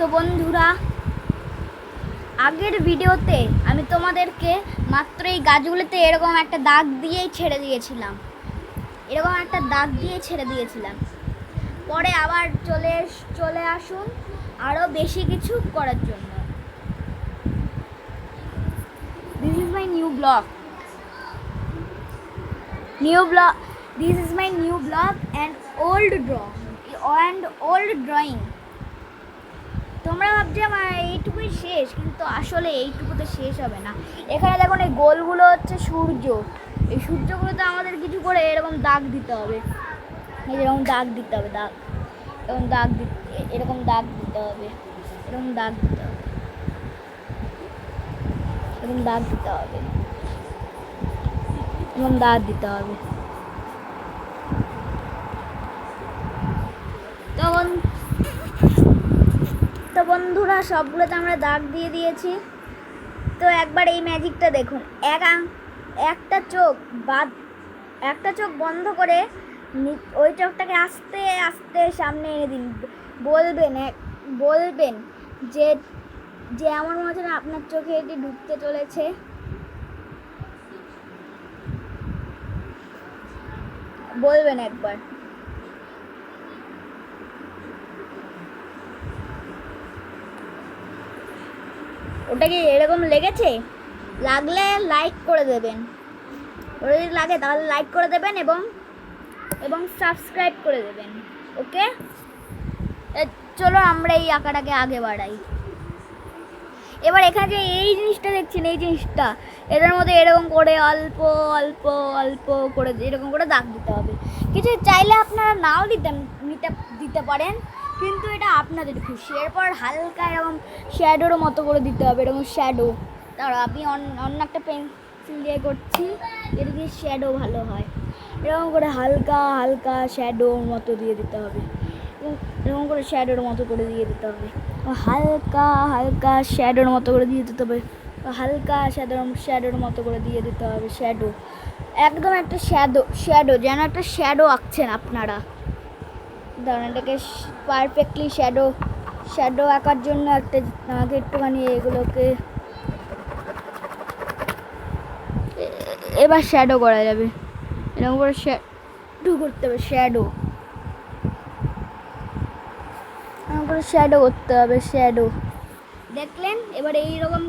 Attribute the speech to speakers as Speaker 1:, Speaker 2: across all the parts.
Speaker 1: তো বন্ধুরা, আগের ভিডিওতে আমি তোমাদেরকে মাত্র এই গাছগুলোতে এরকম একটা দাগ দিয়েই ছেড়ে দিয়েছিলাম। পরে আবার চলে আসুন আরও বেশি কিছু করার জন্য। This is my new blog this is my new blog and old drawing. তোমরা ভাবছো আমার এইটুকুই শেষ, কিন্তু আসলে এইটুকুতে শেষ হবে না। এখানে দেখুন, এই গোলগুলো হচ্ছে সূর্য। এই সূর্যগুলোতে আমাদের কিছু করে এরকম দাগ দিতে হবে। এরকম দাগ দিতে হবে, এরকম দাগ দিতে হবে। তো বন্ধুরা, সবগুলোতে আমরা দাগ দিয়ে দিয়েছি। তো একবার এই ম্যাজিকটা দেখুন। একটা চোখ বন্ধ করে ওই চোখটাকে আস্তে আস্তে সামনে এনে দিন। বলবেন যে আমার মনে হচ্ছে আপনার চোখে এটি ঢুকতে চলেছে। বলবেন একবার। ওটা কি এরকম লেগেছে? লাগলে লাইক করে দেবেন। ওটা যদি লাগে তাহলে লাইক করে দেবেন এবং সাবস্ক্রাইব করে দেবেন। ওকে, চলো আমরা এই আঁকাটাকে আগে বাড়াই। এবার এখানে যে এই জিনিসটা দেখছেন, এটার মধ্যে এরকম করে অল্প অল্প অল্প করে এরকম করে দাগ দিতে হবে। কিছু চাইলে আপনারা নাও দিতে পারেন, কিন্তু এটা আপনাদের খুশি। এরপর হালকা এরকম শ্যাডোর মতো করে দিতে হবে, এরকম শ্যাডো। তারপর আমি অন্য একটা পেন্সিল দিয়ে করছি, এটা দিয়ে শ্যাডো ভালো হয়। এরকম করে হালকা হালকা শ্যাডোর মতো দিয়ে দিতে হবে। এরকম করে শ্যাডোর মতো করে দিয়ে দিতে হবে। হালকা হালকা শ্যাডোর মতো করে দিয়ে দিতে হবে। শ্যাডোর মতো করে দিয়ে দিতে হবে। শ্যাডো, একদম একটা শ্যাডো যেন একটা শ্যাডো আঁকছেন আপনারা। ধরেন এটাকে পারফেক্টলি শ্যাডো আঁকার জন্য আমাকে একটুখানি এগুলোকে এবার শ্যাডো করা যাবে। এরকম করে শ্যাডো করতে হবে। শ্যাডো করতে হবে। শ্যাডো দেখলেন? এবার এরকম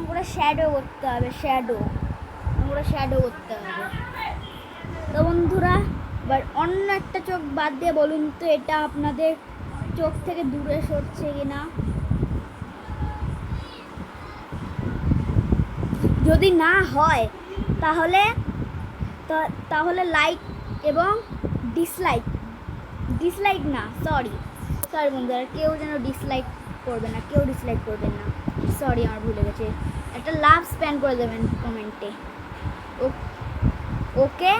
Speaker 1: করে শ্যাডো করতে হবে। শ্যাডো করতে হবে। তো বন্ধুরা, এবার অন্য একটা চোখ বাদ দিয়ে বলুন তো এটা আপনাদের চোখ থেকে দূরে সরছে কিনা। যদি না হয় তাহলে লাইক এবং ডিসলাইক না, সরি বন্ধুরা, কেউ যেন ডিসলাইক করবেন না। সরি, আমার ভুলে গেছে। একটা লাভ স্প্যান করে দেবেন কমেন্টে। ওকে।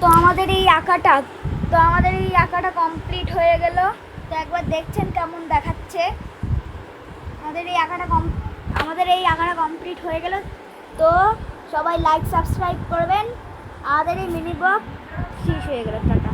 Speaker 1: তো আমাদের এই আঁকাটা কমপ্লিট হয়ে গেল। তো একবার দেখছেন কেমন দেখাচ্ছে। আমাদের এই আঁকাটা কমপ্লিট হয়ে গেল। তো সবাই লাইক সাবস্ক্রাইব করবেন। আমাদের এই মিনি ব্লগ শেষ হয়ে গেল। টাটা।